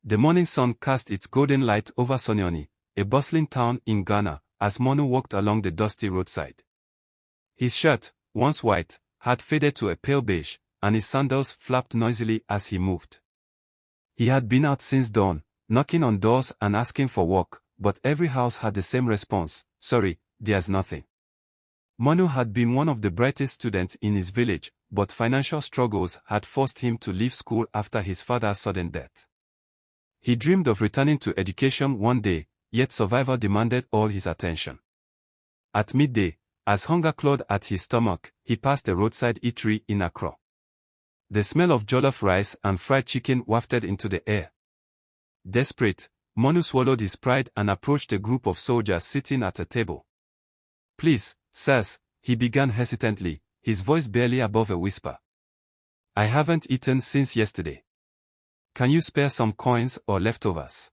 The morning sun cast its golden light over Sonioni, a bustling town in Ghana, as Manu walked along the dusty roadside. His shirt, once white, had faded to a pale beige, and his sandals flapped noisily as he moved. He had been out since dawn, knocking on doors and asking for work, but every house had the same response: "Sorry, there's nothing." Manu had been one of the brightest students in his village, but financial struggles had forced him to leave school after his father's sudden death. He dreamed of returning to education one day, yet survival demanded all his attention. At midday, as hunger clawed at his stomach, he passed a roadside eatery in Accra. The smell of jollof rice and fried chicken wafted into the air. Desperate, Manu swallowed his pride and approached a group of soldiers sitting at a table. "Please, sirs," he began hesitantly, his voice barely above a whisper. "I haven't eaten since yesterday. Can you spare some coins or leftovers?"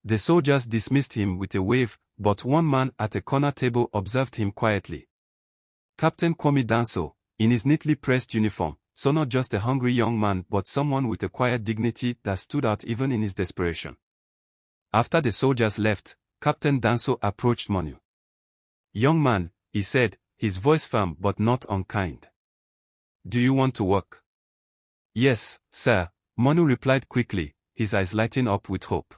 The soldiers dismissed him with a wave, but one man at a corner table observed him quietly. Captain Kwame Danso, in his neatly pressed uniform, saw not just a hungry young man but someone with a quiet dignity that stood out even in his desperation. After the soldiers left, Captain Danso approached Manu. "Young man," he said, his voice firm but not unkind. "Do you want to work?" "Yes, sir," Manu replied quickly, his eyes lighting up with hope.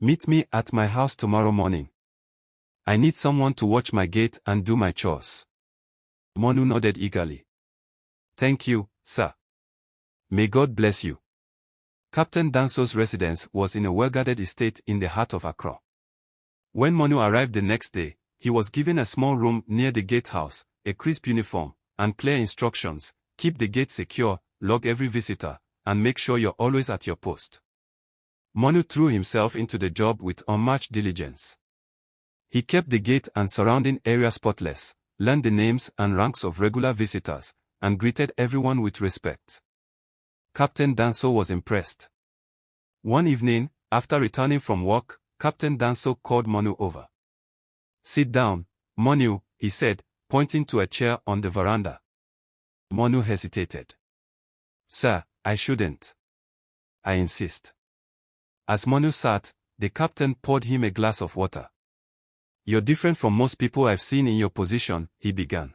"Meet me at my house tomorrow morning. I need someone to watch my gate and do my chores." Manu nodded eagerly. "Thank you, sir. May God bless you." Captain Danso's residence was in a well-guarded estate in the heart of Accra. When Manu arrived the next day, he was given a small room near the gatehouse, a crisp uniform, and clear instructions: keep the gate secure, log every visitor, and make sure you're always at your post. Manu threw himself into the job with unmatched diligence. He kept the gate and surrounding area spotless, learned the names and ranks of regular visitors, and greeted everyone with respect. Captain Danso was impressed. One evening, after returning from work, Captain Danso called Manu over. "Sit down, Manu," he said, pointing to a chair on the veranda. Manu hesitated. "Sir, I shouldn't. I insist." As Manu sat, the captain poured him a glass of water. "You're different from most people I've seen in your position," he began.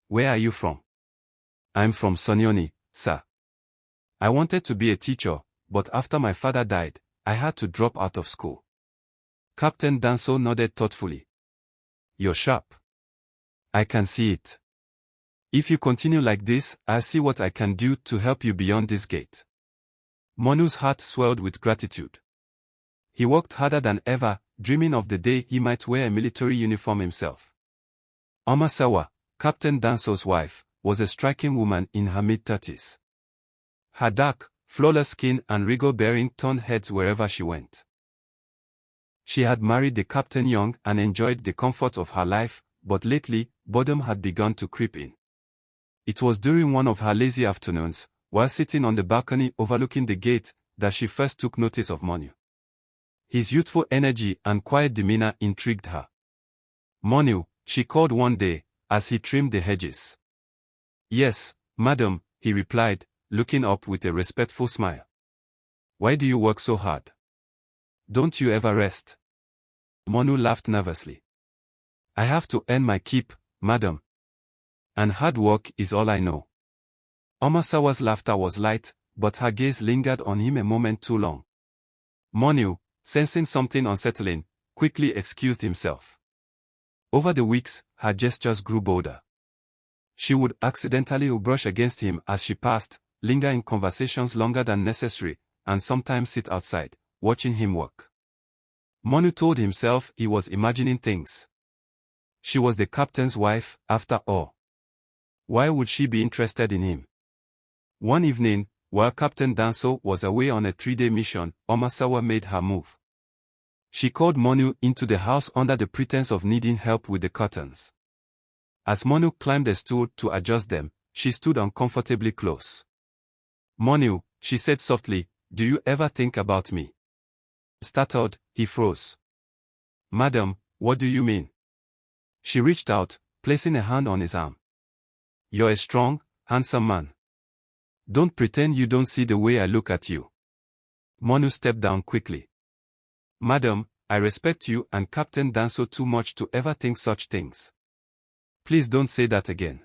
"Where are you from?" "I'm from Sonioni, sir. I wanted to be a teacher, but after my father died, I had to drop out of school." Captain Danso nodded thoughtfully. "You're sharp. I can see it. If you continue like this, I'll see what I can do to help you beyond this gate." Manu's heart swelled with gratitude. He worked harder than ever, dreaming of the day he might wear a military uniform himself. Omasawa, Captain Danso's wife, was a striking woman in her mid-30s. Her dark, flawless skin and regal bearing turned heads wherever she went. She had married the captain young and enjoyed the comfort of her life, but lately, boredom had begun to creep in. It was during one of her lazy afternoons, while sitting on the balcony overlooking the gate, that she first took notice of Manu. His youthful energy and quiet demeanor intrigued her. "Manu," she called one day, as he trimmed the hedges. "Yes, madam," he replied, looking up with a respectful smile. "Why do you work so hard? Don't you ever rest?" Manu laughed nervously. "I have to earn my keep, madam. And hard work is all I know." Omasawa's laughter was light, but her gaze lingered on him a moment too long. Manu, sensing something unsettling, quickly excused himself. Over the weeks, her gestures grew bolder. She would accidentally brush against him as she passed, linger in conversations longer than necessary, and sometimes sit outside, watching him work. Manu told himself he was imagining things. She was the captain's wife, after all. Why would she be interested in him? One evening, while Captain Danso was away on a 3-day mission, Omasawa made her move. She called Manu into the house under the pretense of needing help with the curtains. As Manu climbed a stool to adjust them, she stood uncomfortably close. "Manu," she said softly, "do you ever think about me?" Startled, he froze. "Madam, what do you mean?" She reached out, placing a hand on his arm. "You're a strong, handsome man. Don't pretend you don't see the way I look at you. Manu stepped down quickly. Madam, I respect you and Captain Danso too much to ever think such things. Please don't say that again.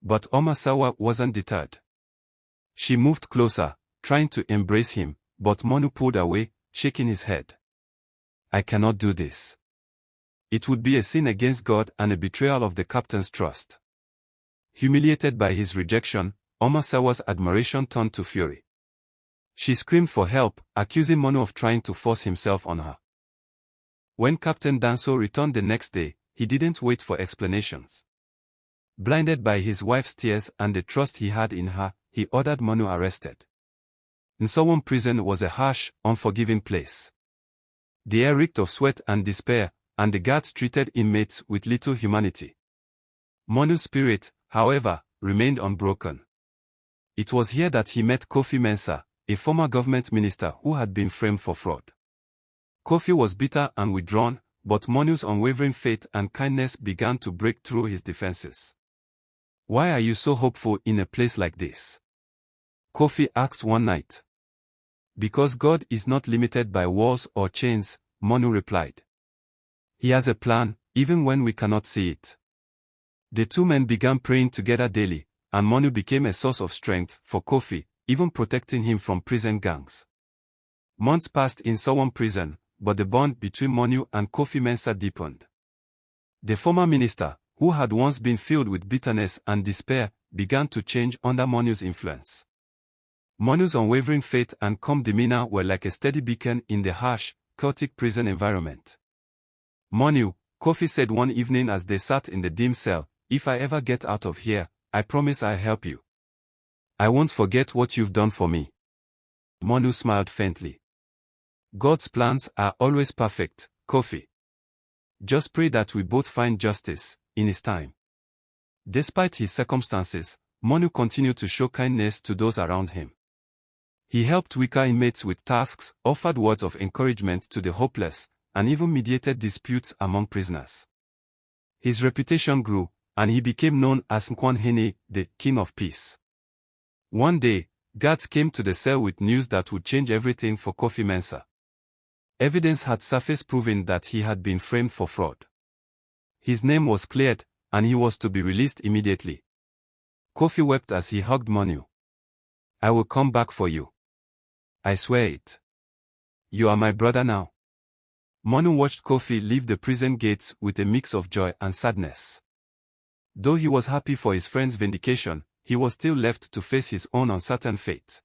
But Omasawa wasn't deterred. She moved closer, trying to embrace him, but Manu pulled away, shaking his head. I cannot do this. It would be a sin against God and a betrayal of the captain's trust. Humiliated by his rejection, Omasawa's admiration turned to fury. She screamed for help, accusing Manu of trying to force himself on her. When Captain Danso returned the next day, he didn't wait for explanations. Blinded by his wife's tears and the trust he had in her, he ordered Manu arrested. Nsawam prison was a harsh, unforgiving place. The air reeked of sweat and despair, and the guards treated inmates with little humanity. Manu's spirit, however, remained unbroken. It was here that he met Kofi Mensah, a former government minister who had been framed for fraud. Kofi was bitter and withdrawn, but Manu's unwavering faith and kindness began to break through his defenses. Why are you so hopeful in a place like this? Kofi asked one night. Because God is not limited by walls or chains, Manu replied. He has a plan, even when we cannot see it. The two men began praying together daily, and Manu became a source of strength for Kofi, even protecting him from prison gangs. Months passed in Nsawam prison, but the bond between Manu and Kofi Mensah deepened. The former minister, who had once been filled with bitterness and despair, began to change under Manu's influence. Manu's unwavering faith and calm demeanor were like a steady beacon in the harsh, chaotic prison environment. Manu, Kofi said one evening as they sat in the dim cell, if I ever get out of here, I promise I'll help you. I won't forget what you've done for me. Manu smiled faintly. God's plans are always perfect, Kofi. Just pray that we both find justice, in His time. Despite his circumstances, Manu continued to show kindness to those around him. He helped weaker inmates with tasks, offered words of encouragement to the hopeless, and even mediated disputes among prisoners. His reputation grew, and he became known as Nkwanhene, the King of Peace. One day, guards came to the cell with news that would change everything for Kofi Mensah. Evidence had surfaced proving that he had been framed for fraud. His name was cleared, and he was to be released immediately. Kofi wept as he hugged Manu. I will come back for you. I swear it. You are my brother now. Manu watched Kofi leave the prison gates with a mix of joy and sadness. Though he was happy for his friend's vindication, he was still left to face his own uncertain fate.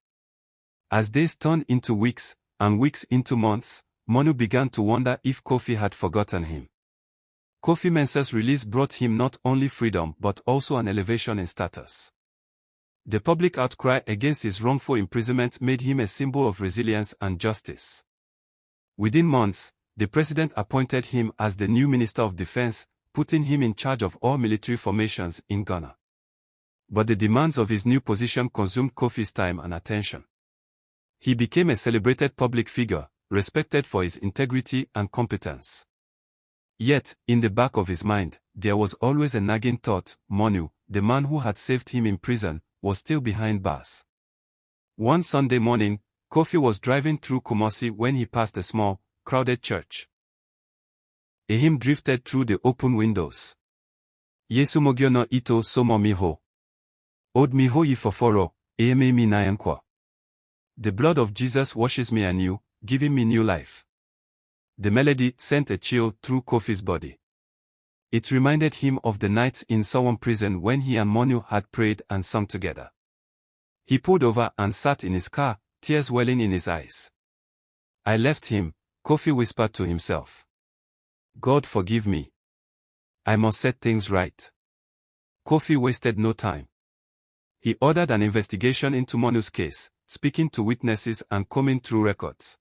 As days turned into weeks, and weeks into months, Manu began to wonder if Kofi had forgotten him. Kofi Mensah's release brought him not only freedom but also an elevation in status. The public outcry against his wrongful imprisonment made him a symbol of resilience and justice. Within months, the president appointed him as the new Minister of Defense, putting him in charge of all military formations in Ghana. But the demands of his new position consumed Kofi's time and attention. He became a celebrated public figure, respected for his integrity and competence. Yet, in the back of his mind, there was always a nagging thought: Manu, the man who had saved him in prison, was still behind bars. One Sunday morning, Kofi was driving through Kumasi when he passed a small, crowded church. A hymn drifted through the open windows. Yesu mogyo no ito somo miho. Od miho yifoforo, eme mi nayankwa. The blood of Jesus washes me anew, giving me new life. The melody sent a chill through Kofi's body. It reminded him of the nights in Nsawam prison when he and Manu had prayed and sung together. He pulled over and sat in his car, tears welling in his eyes. I left him, Kofi whispered to himself. God forgive me. I must set things right. Kofi wasted no time. He ordered an investigation into Manu's case, speaking to witnesses and combing through records.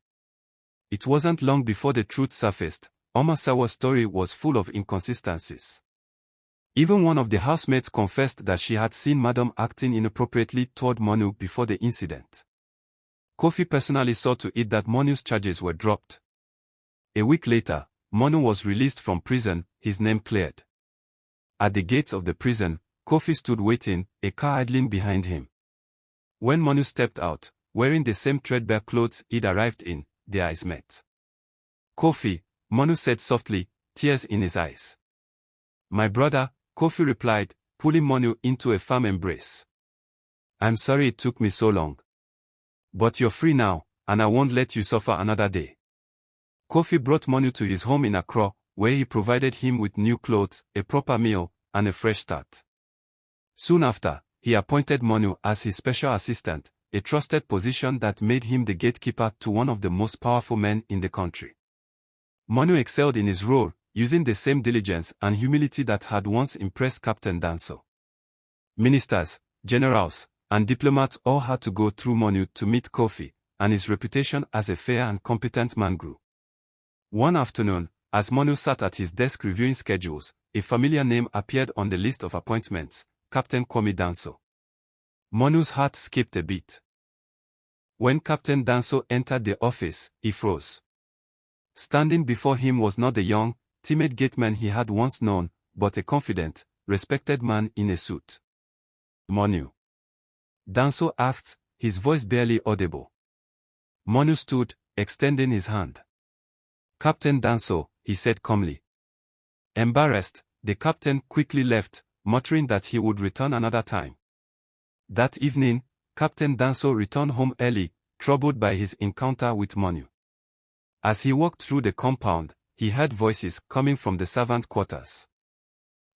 It wasn't long before the truth surfaced. Omasawa's story was full of inconsistencies. Even one of the housemates confessed that she had seen Madam acting inappropriately toward Manu before the incident. Kofi personally saw to it that Manu's charges were dropped. A week later, Manu was released from prison, his name cleared. At the gates of the prison, Kofi stood waiting, a car idling behind him. When Manu stepped out, wearing the same threadbare clothes he'd arrived in. Their eyes met. "Kofi," Manu said softly, tears in his eyes. "My brother," Kofi replied, pulling Manu into a firm embrace. "I'm sorry it took me so long. But you're free now, and I won't let you suffer another day." Kofi brought Manu to his home in Accra, where he provided him with new clothes, a proper meal, and a fresh start. Soon after, he appointed Manu as his special assistant, a trusted position that made him the gatekeeper to one of the most powerful men in the country. Manu excelled in his role, using the same diligence and humility that had once impressed Captain Danso. Ministers, generals, and diplomats all had to go through Manu to meet Kofi, and his reputation as a fair and competent man grew. One afternoon, as Manu sat at his desk reviewing schedules, a familiar name appeared on the list of appointments: Captain Kwame Danso. Manu's heart skipped a beat. When Captain Danso entered the office, he froze. Standing before him was not the young, timid gateman he had once known, but a confident, respected man in a suit. "Manu?" Danso asked, his voice barely audible. Manu stood, extending his hand. "Captain Danso," he said calmly. Embarrassed, the captain quickly left, muttering that he would return another time. That evening, Captain Danso returned home early, troubled by his encounter with Manu. As he walked through the compound, he heard voices coming from the servant quarters.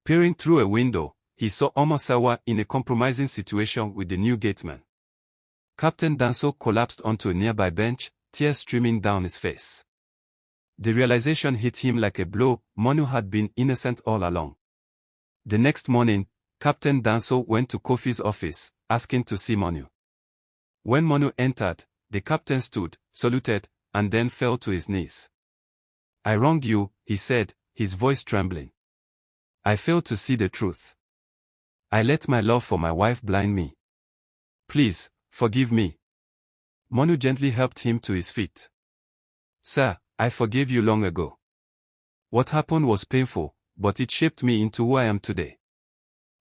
Peering through a window, he saw Omosawa in a compromising situation with the new gateman. Captain Danso collapsed onto a nearby bench, tears streaming down his face. The realization hit him like a blow: Manu had been innocent all along. The next morning, Captain Danso went to Kofi's office, asking to see Manu. When Manu entered, the captain stood, saluted, and then fell to his knees. "I wronged you," he said, his voice trembling. "I failed to see the truth. I let my love for my wife blind me. Please, forgive me." Manu gently helped him to his feet. "Sir, I forgave you long ago. What happened was painful, but it shaped me into who I am today.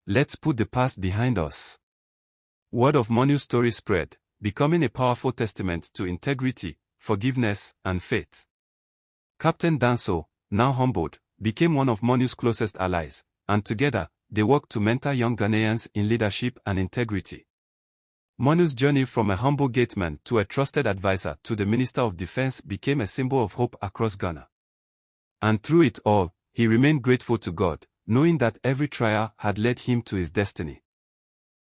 Let's put the past behind us." Word of Manu's story spread, becoming a powerful testament to integrity, forgiveness, and faith. Captain Danso, now humbled, became one of Manu's closest allies, and together, they worked to mentor young Ghanaians in leadership and integrity. Manu's journey from a humble gateman to a trusted advisor to the Minister of Defense became a symbol of hope across Ghana. And through it all, he remained grateful to God, knowing that every trial had led him to his destiny.